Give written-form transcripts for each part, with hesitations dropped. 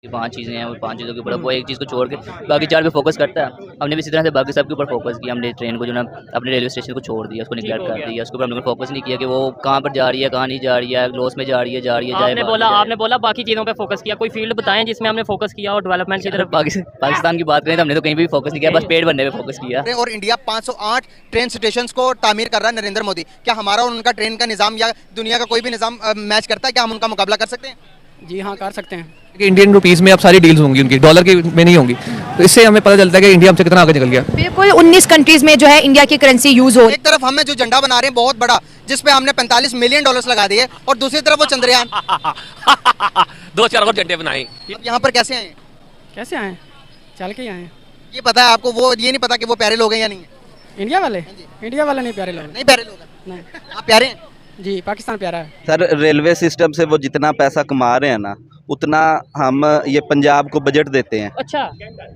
5 चीज़ें हैं, वो 5 चीज़ों के ऊपर वो एक चीज़ को छोड़ के बाकी 4 पे फोकस करता है। हमने भी इसी तरह से बाकी सब के ऊपर फोकस किया। हमने ट्रेन को जो ना अपने रेलवे स्टेशन को छोड़ दिया, उसको निगलेक्ट कर दिया। उसके ऊपर हमने फोकस नहीं किया कि वो कहाँ पर जा रही है, कहाँ नहीं जा रही है, लॉस में जा रही है, आपने बोला बाकी चीज़ों पे फोकस किया। कोई फील्ड बताएं जिसमें हमने फोकस किया और डेवलपमेंट की तरफ। पाकिस्तान की बात करें तो हमने तो कहीं भी फोकस नहीं किया, बस पेट भरने पे फोकस किया। और इंडिया 508 ट्रेन स्टेशन को तामीर कर रहा है नरेंद्र मोदी। क्या हमारा और उनका ट्रेन का निज़ाम या दुनिया का कोई भी निज़ाम मैच करता है? क्या हम उनका मुकाबला कर सकते हैं? जी हाँ, कर सकते हैं। इंडियन रुपीस में अब सारी डील्स होंगी उनकी, डॉलर की में नहीं होंगी। तो इससे हमें पता चलता है कि इंडिया हमसे कितना आगे निकल गया। बिल्कुल 19 कंट्रीज में जो है इंडिया की करेंसी यूज हो। एक तरफ हमें जो झंडा बना रहे हैं बहुत बड़ा, जिसपे हमने 45 मिलियन डॉलर्स लगा दिए, और दूसरी तरफ वो चंद्रयान 2-4 और झंडे बनाए। अब यहाँ पर कैसे आए? कैसे आए? चल के आए। ये पता है आपको? वो ये नहीं पता कि वो प्यारे लोग हैं या नहीं है? इंडिया वाले नहीं प्यारे लोग। नहीं प्यारे लोग हैं। नहीं, आप प्यारे हैं? जी पाकिस्तान प्यारा है। सर रेलवे सिस्टम से वो जितना पैसा कमा रहे हैं ना, उतना हम ये पंजाब को बजट देते हैं। अच्छा,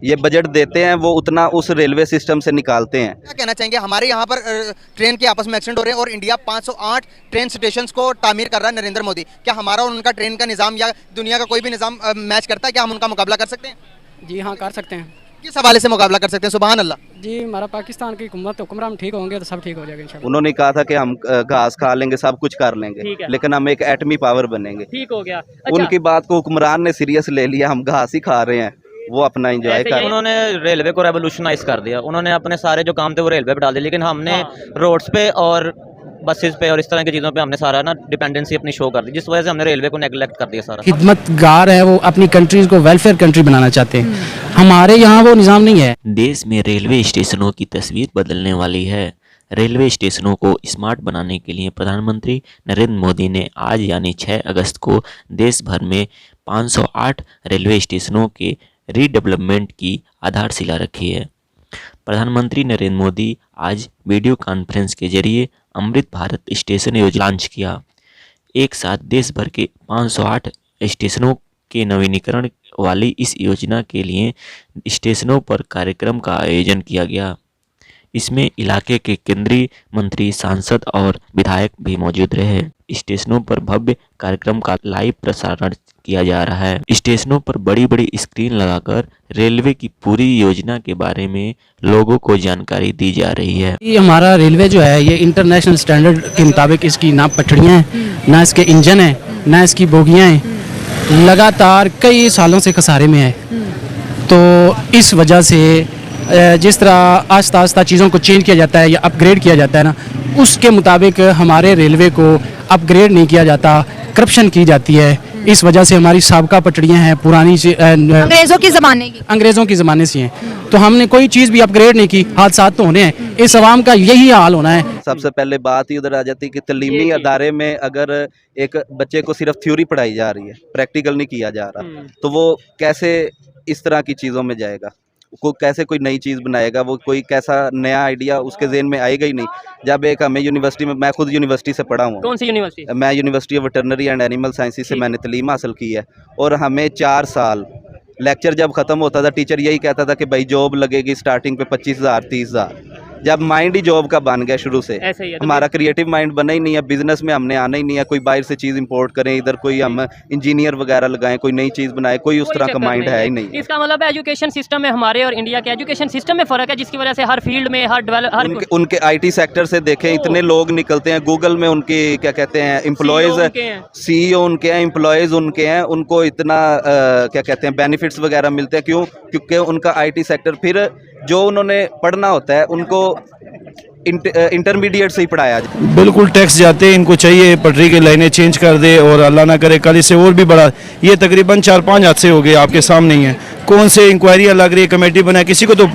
ये बजट देते हैं, वो उतना उस रेलवे सिस्टम से निकालते हैं। क्या कहना चाहेंगे? हमारे यहाँ पर ट्रेन के आपस में एक्सीडेंट हो रहे हैं और इंडिया 508 ट्रेन स्टेशन को तामीर कर रहा है नरेंद्र मोदी। क्या हमारा और उनका ट्रेन का निज़ाम या दुनिया का कोई भी निज़ाम मैच करता है? क्या हम उनका मुकाबला कर सकते हैं? जी हाँ, कर सकते हैं। किस हवाले से मुकाबला कर सकते हैं? सुभान अल्लाह। जी, हमारा पाकिस्तान की हुक्मरान ठीक होंगे तो सब ठीक हो जाएगा इंशाल्लाह। उन्होंने कहा था कि हम घास खा लेंगे, सब कुछ कर लेंगे, लेकिन हम एक एटमी पावर बनेंगे। ठीक हो गया। उनकी बात को हुक्मरान ने सीरियस ले लिया, हम घास ही खा रहे हैं, वो अपना एंजॉय कर रहे हैं। उन्होंने रेलवे को रेवोल्यूशनाइज कर दिया। उन्होंने अपने सारे जो काम थे वो रेलवे पे डाल दिए, लेकिन हमने रोड्स पे और बसेस पे और इस तरह की चीज़ों पे हमने सारा ना डिपेंडेंसी अपनी शो कर दी, जिस वजह से हमने रेलवे को नेगलेक्ट कर दिया सारा। खिदमतगार है वो, अपनी कंट्रीज को वेलफेयर कंट्री बनाना चाहते हैं। हमारे यहाँ वो निज़ाम नहीं है। देश में रेलवे स्टेशनों की तस्वीर बदलने वाली है। रेलवे स्टेशनों को स्मार्ट बनाने के लिए प्रधानमंत्री नरेंद्र मोदी ने आज यानी 6 अगस्त को देश भर में 508 रेलवे स्टेशनों के रीडेवलपमेंट की आधारशिला रखी है। प्रधानमंत्री नरेंद्र मोदी आज वीडियो कॉन्फ्रेंस के जरिए अमृत भारत स्टेशन योजना लॉन्च किया। एक साथ देश भर के 508 स्टेशनों के नवीनीकरण वाली इस योजना के लिए स्टेशनों पर कार्यक्रम का आयोजन किया गया। इसमें इलाके के केंद्रीय मंत्री, सांसद और विधायक भी मौजूद रहे। स्टेशनों पर भव्य कार्यक्रम का लाइव प्रसारण किया जा रहा है। स्टेशनों पर बड़ी बड़ी स्क्रीन लगाकर रेलवे की पूरी योजना के बारे में लोगों को जानकारी दी जा रही है। ये हमारा रेलवे जो है ये इंटरनेशनल स्टैंडर्ड के मुताबिक इसकी ना पटड़ियाँ हैं, ना इसके इंजन हैं, ना इसकी बोगियाँ हैं। लगातार कई सालों से खसारे में है। तो इस वजह से जिस तरह आस्ता आस्ता चीज़ों को चेंज किया जाता है या अपग्रेड किया जाता है ना, उसके मुताबिक हमारे रेलवे को अपग्रेड नहीं किया जाता, करप्शन की जाती है। इस वजह से हमारी साबका पटड़ियाँ हैं पुरानी से अंग्रेजों की ज़माने से हैं। तो हमने कोई चीज़ भी अपग्रेड नहीं की, हादसात तो होने हैं। इस अवाम का यही हाल होना है। सबसे पहले बात ही उधर आ जाती है कि तलीमी अदारे में अगर एक बच्चे को सिर्फ थ्योरी पढ़ाई जा रही है, प्रैक्टिकल नहीं किया जा रहा, तो वो कैसे इस तरह की चीज़ों में जाएगा? को कैसे कोई नई चीज़ बनाएगा? वो कोई कैसा नया आइडिया उसके ज़हन में आएगा ही नहीं। जब एक हमें यूनिवर्सिटी में, मैं खुद यूनिवर्सिटी से पढ़ा हूँ। कौन सी यूनिवर्सिटी? मैं university of veterinary and animal sciences से मैंने तलीम हासिल की है। और हमें 4 साल लेक्चर जब ख़त्म होता था, टीचर यही कहता था कि भाई जॉब लगेगी स्टार्टिंग पे 25,000 30,000। जब माइंड ही जॉब का बन गया शुरू से, हमारा क्रिएटिव माइंड बना ही नहीं है। बिजनेस में हमने आना ही नहीं है। कोई बाहर से चीज़ इंपोर्ट करें, इधर कोई हम इंजीनियर वगैरह लगाएं, कोई नई चीज़ बनाए, कोई उस तरह का माइंड है ही नहीं। इसका मतलब है एजुकेशन सिस्टम में हमारे और इंडिया के एजुकेशन सिस्टम में फ़र्क है, जिसकी वजह से हर फील्ड में उनके IT सेक्टर से देखें, इतने लोग निकलते हैं। गूगल में उनकी क्या कहते हैं एम्प्लॉयज़, CEO उनके हैं, एम्प्लॉयज़ उनके हैं, उनको इतना क्या कहते हैं बेनिफिट्स वगैरह मिलते हैं। क्यों? क्योंकि उनका IT सेक्टर, फिर जो उन्होंने पढ़ना होता है उनको इंटरमीडिएट से ही पढ़ाया जाए। बिल्कुल टैक्स जाते हैं, इनको चाहिए पटरी की लाइनें चेंज कर दे, और अल्लाह ना करे कल इससे और भी बड़ा। ये तकरीबन 4-5 हादसे हो गए, आपके सामने ही है। कौन से इंक्वायरी लग रही है, कमेटी बनाए, किसी को तो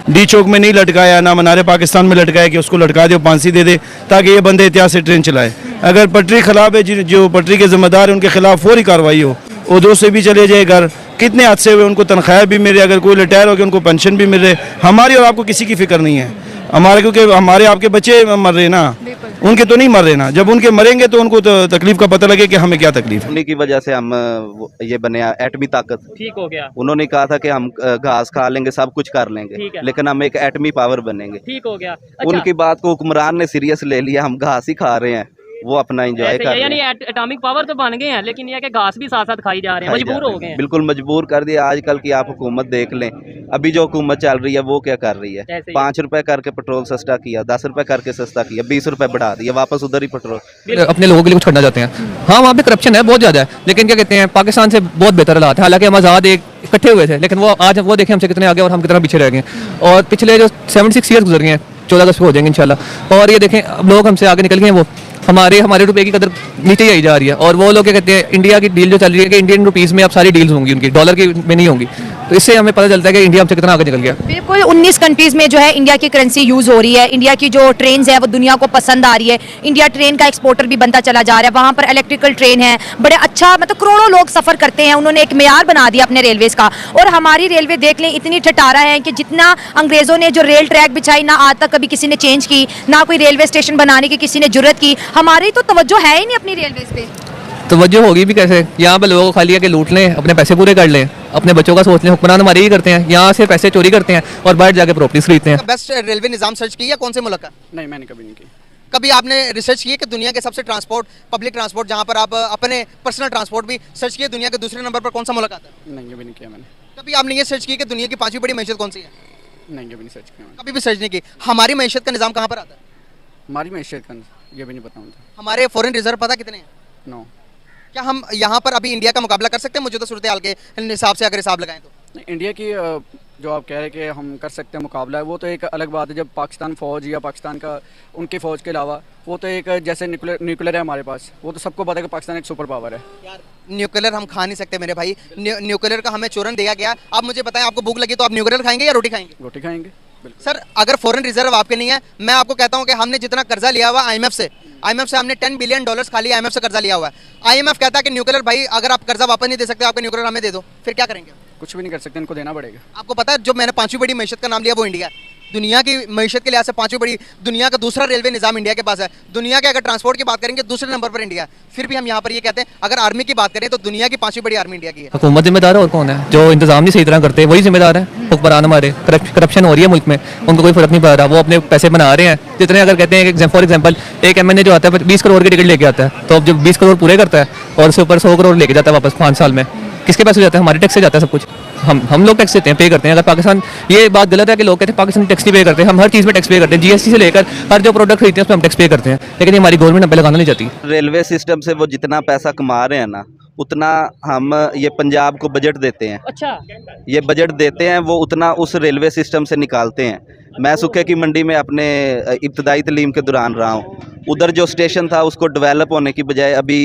डी चौक में नहीं लटकाया, ना मनारे पाकिस्तान में लटकाया कि उसको लटका दे, फांसी दे दे, ताकि ये बंदे एहतियात से ट्रेन चलाए। अगर पटरी खिलाफ है, जो पटरी के जिम्मेदार है उनके खिलाफ फौरी कार्रवाई हो, उधर से भी चले जाए घर। कितने हादसे हुए, उनको तनख्वाह भी मिल रही है, अगर कोई रिटायर हो गया उनको पेंशन भी मिल रही है। हमारी और आपको किसी की फिक्र नहीं है हमारे, क्योंकि हमारे आपके बच्चे मर रहे ना, उनके तो नहीं मर रहे ना। जब उनके मरेंगे तो उनको तो तकलीफ का पता लगे कि हमें क्या तकलीफ है। उन्हीं की वजह से हम ये बने एटमी ताकत। ठीक हो गया। उन्होंने कहा था कि हम घास खा लेंगे, सब कुछ कर लेंगे, लेकिन हम एक एटमी पावर बनेंगे। ठीक हो गया। उनकी बात को हुक्मरान ने सीरियस ले लिया, हम घास ही खा रहे हैं, वो अपना एंजॉय कर रहे यानी हैं। एटॉमिक पावर तो बन गए हैं, लेकिन यह कि घास भी साथ साथ खाई जा रहे हैं, खाई जा मजबूर रहे हो हैं। गए हैं। बिल्कुल मजबूर कर दिया। आजकल की आप हुकूमत देख लें, अभी जो हुकूमत चल रही है वो क्या कर रही है। कैसे? 5 रुपए करके पेट्रोल सस्ता किया, 10 रुपए करके सस्ता किया, 20 रुपए बढ़ा दिया, वापस उधर ही पेट्रोल। अपने लोगों के लिए कुछ करना चाहते हैं। हाँ, वहाँ पे करप्शन है बहुत ज़्यादा है, लेकिन क्या कहते हैं, पाकिस्तान से बहुत बेहतर हालात है। हालांकि हम आज़ाद एक इकट्ठे हुए थे, लेकिन वो आज वो देखें हमसे कितने आगे और हम कितना पीछे रह गए। और पिछले जो 76 ईयर्स गुजर गए हैं, 14 अगस्त को हो जाएंगे इंशाल्लाह। और ये देखें अब लोग हमसे आगे निकल गए हैं, वो हमारे रुपए की कदर नीचे ही आई जा रही है। और वो लोग क्या कहते हैं, इंडिया की डील जो चल रही है कि इंडियन रुपीज़ में अब सारी डील्स होंगी उनकी, डॉलर की में नहीं होंगी। तो इससे हमें पता चलता है कि इंडिया हमसे कितना आगे निकल गया। बिल्कुल 19 कंट्रीज में जो है इंडिया की करेंसी यूज हो रही है। इंडिया की जो ट्रेन है वो दुनिया को पसंद आ रही है। इंडिया ट्रेन का एक्सपोर्टर भी बनता चला जा रहा है। वहाँ पर इलेक्ट्रिकल ट्रेन है, बड़े अच्छा, मतलब करोड़ों लोग सफर करते हैं। उन्होंने एक मेयार बना दिया अपने रेलवेज का। और हमारी रेलवे देख लें इतनी ठटारा है कि जितना अंग्रेजों ने जो रेल ट्रैक बिछाई, ना आज तक कभी किसी ने चेंज की, ना कोई रेलवे स्टेशन बनाने की किसी ने जरूरत की। हमारी तो तवज्जो है ही नहीं अपनी रेलवेज पे। तवज्जो होगी भी कैसे? यहाँ पे लोगों को खाली है कि लूट लें, अपने पैसे पूरे कर लें, अपने बच्चों का सोच लें। हुक्मरान हमारे ही करते हैं, यहाँ से पैसे चोरी करते हैं और बाहर जाके प्रॉपर्टीज खरीदते हैं। बेस्ट रेलवे निज़ाम सर्च किया कौन से मुल्क का? नहीं, मैंने कभी नहीं की। कभी आपने रिसर्च की है कि दुनिया के सबसे ट्रांसपोर्ट, पब्लिक ट्रांसपोर्ट, जहाँ पर आप अपने पर्सनल ट्रांसपोर्ट भी सर्च किए, दुनिया के दूसरे नंबर पर कौन सा मुल्क आता है? नहीं, कभी नहीं किया मैंने। कभी आपने ये सर्च की कि दुनिया की 5वीं बड़ी मैशत कौन सी है? नहीं, कभी नहीं सर्च किया मैंने। कभी भी सर्च नहीं की। हमारी मैशत का निज़ाम कहाँ पर आता है? हमारी मैशियत का ये भी नहीं पता मुझे। हमारे फॉरेन रिजर्व पता कितने हैं? 9। क्या हम यहाँ पर अभी इंडिया का मुकाबला कर सकते हैं मौजूदा सूरत हाल के हिसाब से, अगर हिसाब लगाएं तो? इंडिया की जो आप कह रहे हैं कि हम कर सकते हैं मुकाबला, वो तो एक अलग बात है। जब पाकिस्तान फ़ौज या पाकिस्तान का उनकी फ़ौज के अलावा वो तो एक जैसे न्यूक्लियर है हमारे पास, वो तो सबको पता है कि पाकिस्तान एक सुपर पावर है। यार न्यूक्लियर हम खा नहीं सकते मेरे भाई। न्यूक्लियर का हमें चूरन दिया गया। आप मुझे बताएं, आपको भूख लगी तो आप न्यूक्लियर खाएंगे या रोटी खाएंगे? रोटी खाएंगे। सर, अगर फॉरेन रिजर्व आपके नहीं है, मैं आपको कहता हूं कि हमने जितना कर्जा लिया हुआ आईएमएफ से हमने $10 बिलियन खाली आईएमएफ से कर्जा लिया हुआ है। आईएमएफ कहता है कि न्यूक्लियर भाई अगर आप कर्जा वापस नहीं दे सकते, आपका न्यूक्लियर हमें दे दो, फिर क्या करेंगे? कुछ भी नहीं कर सकते, इनको देना पड़ेगा। आपको पता है जो मैंने 5वीं बड़ी मैशत का नाम लिया वो इंडिया है। दुनिया की मैशत के लिहाज से 5वीं बड़ी, दुनिया का दूसरा रेलवे निज़ाम इंडिया के पास है। दुनिया के अगर ट्रांसपोर्ट की बात करेंगे दूसरे नंबर पर इंडिया है। फिर भी हम यहाँ पर ये कहते हैं, अगर आर्मी की बात करें तो दुनिया की 5वीं बड़ी आर्मी इंडिया की है। हुकूमत जिम्मेदार है और कौन है? जो इंतजाम नहीं सही तरह करते वही जिम्मेदार है। हुक्मरान हमारे, करप्शन हो रही है मुल्क में, उनको कोई फर्क नहीं पड़ रहा। वो अपने पैसे बना रहे हैं जितने, अगर कहते हैं कि फॉर एग्जांपल एक एमएनए जो आता है 20 करोड़ की टिकट लेके आता है, तो अब जब 20 करोड़ पूरे करता है और उसके ऊपर 100 करोड़ लेके जाता है वापस 5 साल में, किसके पैसे जाते हैं? हमारे टैक्स से जाता है सब कुछ। हम लोग टैक्स देते हैं, पे करते हैं। अगर पाकिस्तान, ये बात गलत है कि लोग कहते हैं पाकिस्तान टैक्स नहीं पे करते। हम हर चीज़ में टैक्स पे करते हैं, जीएसटी से लेकर हर जो प्रोडक्ट खरीदते हैं उस पर हम टैक्स पे करते हैं, लेकिन हमारी गवर्नमेंट हम पे लगाना नहीं चाहती। रेलवे सिस्टम से वो जितना पैसा कमा रहे हैं ना, उतना हम ये पंजाब को बजट देते हैं। अच्छा, ये बजट देते हैं, वो उतना उस रेलवे सिस्टम से निकालते हैं। मैं सुखे की मंडी में अपने इब्तदाई तलीम के दौरान रहा हूँ। उधर जो स्टेशन था उसको डेवलप होने की बजाय अभी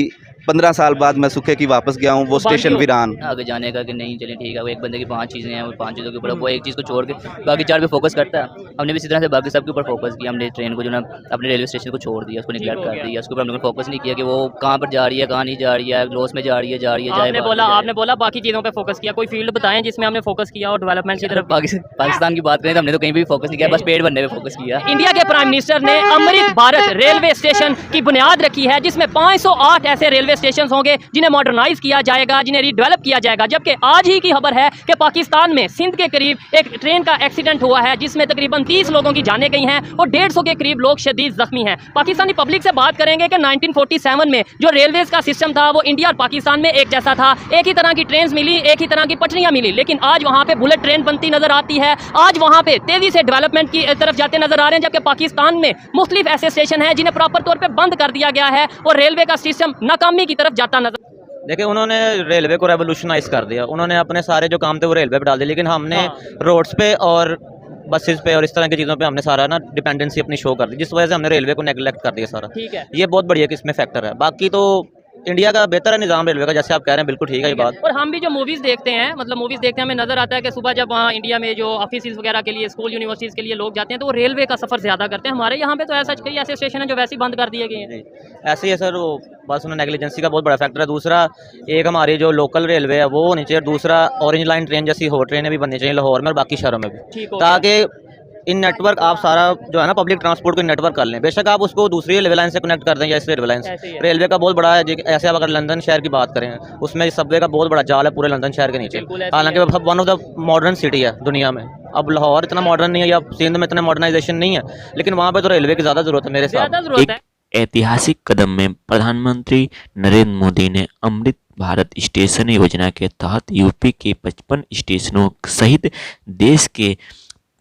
15 साल बाद मैं सुखे की वापस गया हूँ, वो स्टेशन वीरान। आगे जाने का कि नहीं चले ठीक है, वो एक बंदे की 5 चीज़ें हैं, वो 5 चीज़ों के ऊपर वो एक चीज़ को छोड़ के बाकी 4 पे फोकस करता है। हमने भी इसी तरह से बाकी सब के ऊपर फोकस किया। हमने ट्रेन को जो ना अपने रेलवे स्टेशन को छोड़ दिया, उसको निगलेक्ट कर दिया, उसके ऊपर हमने फोकस नहीं किया कि वो कहाँ पर जा रही है, कहाँ नहीं जा रही है, लॉस में जा रही है आपने बोला बाकी चीज़ों पे फोकस किया। कोई फील्ड बताएं जिसमें हमने फोकस किया और डेवलपमेंट की तरफ। पाकिस्तान की बात करें तो हमने तो कहीं भी फोकस नहीं किया, बस पेट भरने पे फोकस किया। इंडिया के प्राइम मिनिस्टर ने अमृत भारत रेलवे स्टेशन की बुनियाद रखी है, जिसमें 508 ऐसे रेलवे स्टेशन होंगे जिन्हें मॉडर्नाइज किया जाएगा, जिन्हें रीडेवलप किया जाएगा। जबकि आज ही की खबर है कि पाकिस्तान में सिंध के करीब एक ट्रेन का एक्सीडेंट हुआ है, जिसमें तकरीबन 30 लोगों की जानें गई हैं और 150 के करीब लोग शदीद जख्मी हैं। पाकिस्तानी पब्लिक से बात करेंगे कि 1947 में जो रेलवेज का सिस्टम था वो इंडिया और पाकिस्तान में एक जैसा था। एक ही तरह की ट्रेन मिली, एक ही तरह की पटरियां मिली, लेकिन आज वहाँ पे बुलेट ट्रेन बनती नजर आती है। आज वहाँ पे तेजी से डेवलपमेंट की तरफ जाते नजर आ रहे हैं, जबकि पाकिस्तान में मुख्तलिफ ऐसे स्टेशन हैं जिन्हें प्रॉपर तौर पर बंद कर दिया गया है और रेलवे का सिस्टम नाकामी की तरफ जाता नजर। देखिए, उन्होंने रेलवे को रेवोल्यूशनाइज कर दिया। उन्होंने अपने सारे जो काम थे वो रेलवे पे डाल दिए, लेकिन हमने रोड्स पे और बसेस पे और इस तरह की चीज़ों पे हमने सारा ना डिपेंडेंसी अपनी शो कर दी, जिस वजह से हमने रेलवे को नेगलेक्ट कर दिया सारा। ठीक है, ये बहुत बढ़िया किसमें फैक्टर है। बाकी तो इंडिया का बेहतर है निज़ाम रेलवे का, जैसे आप कह रहे हैं, बिल्कुल ठीक है ये बात। और हम भी जो मूवीज़ देखते हैं, मतलब मूवीज़ देखते हैं, हमें नज़र आता है कि सुबह जब वहाँ इंडिया में जो ऑफिस वगैरह के लिए, स्कूल यूनिवर्सिटीज़ के लिए लोग जाते हैं तो वो रेलवे का सफ़र ज़्यादा करते हैं। हमारे यहाँ पे तो ऐसा कई ऐसे स्टेशन हैं जो वैसे ही बंद कर दिए गए हैं। ऐसे ही है सर, वो बस उन्हें नेगलिजेंसी का बहुत बड़ा फैक्टर है। दूसरा, एक हमारी जो लोकल रेलवे है वो होनी चाहिए। दूसरा, ऑरेंज लाइन ट्रेन जैसी हो ट्रेनें भी बननी चाहिए लाहौर में और बाकी शहरों में भी, ताकि इन नेटवर्क आप सारा जो है ना पब्लिक ट्रांसपोर्ट को नेटवर्क कर लें। बेशक आप उसको दूसरी रेलवे लाइन से कनेक्ट कर दें या इस रेलवे लाइन से। रेलवे का बहुत बड़ा है। ऐसे आप अगर लंदन शहर की बात करें, उसमें सबवे का बहुत बड़ा जाल है पूरे लंदन शहर के नीचे। हालांकि one of the modern city है दुनिया में। अब लाहौर इतना मॉडर्न नहीं है या सिंध में इतना मॉडर्नाइजेशन नहीं है, लेकिन वहाँ पर तो रेलवे की ज़्यादा ज़रूरत है मेरे साथ। ऐतिहासिक कदम में प्रधानमंत्री नरेंद्र मोदी ने अमृत भारत स्टेशन योजना के तहत यूपी के 55 स्टेशनों सहित देश के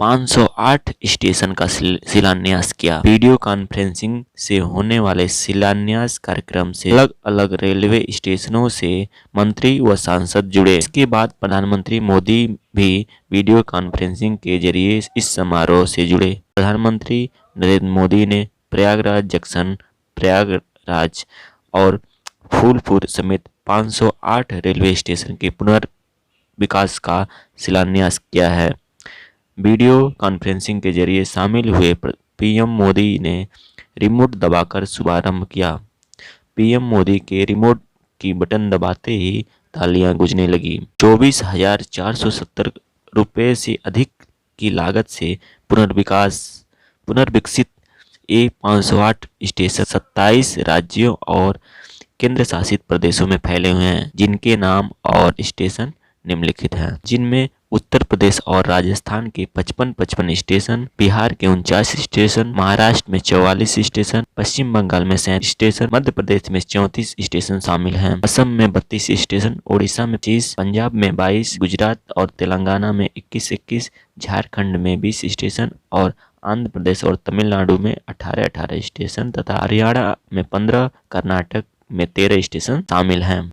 508 स्टेशन का शिलान्यास किया। वीडियो कॉन्फ्रेंसिंग से होने वाले शिलान्यास कार्यक्रम से अलग अलग रेलवे स्टेशनों से मंत्री व सांसद जुड़े। इसके बाद प्रधानमंत्री मोदी भी वीडियो कॉन्फ्रेंसिंग के जरिए इस समारोह से जुड़े। प्रधानमंत्री नरेंद्र मोदी ने प्रयागराज जंक्शन, प्रयागराज और फूलपुर समेत 508 रेलवे स्टेशन के पुनर्विकास का शिलान्यास किया है। वीडियो कॉन्फ्रेंसिंग के जरिए शामिल हुए पीएम मोदी ने रिमोट दबाकर शुभारंभ किया। पीएम मोदी के रिमोट की बटन दबाते ही तालियां गूंजने लगी। 24,470 रुपये से अधिक की लागत से पुनर्विकसित ये 508 स्टेशन 27 राज्यों और केंद्र शासित प्रदेशों में फैले हुए हैं, जिनके नाम और स्टेशन निम्नलिखित हैं, जिनमें उत्तर प्रदेश और राजस्थान के 55 स्टेशन, बिहार के 49 स्टेशन, महाराष्ट्र में 44 स्टेशन, पश्चिम बंगाल में 37 स्टेशन, मध्य प्रदेश में 34 स्टेशन शामिल हैं, असम में 32 स्टेशन, ओडिशा में 25, पंजाब में 22, गुजरात और तेलंगाना में 21, झारखंड में 20 स्टेशन और आंध्र प्रदेश और तमिलनाडु में 18 स्टेशन तथा हरियाणा में 15, कर्नाटक में 13 स्टेशन शामिल हैं।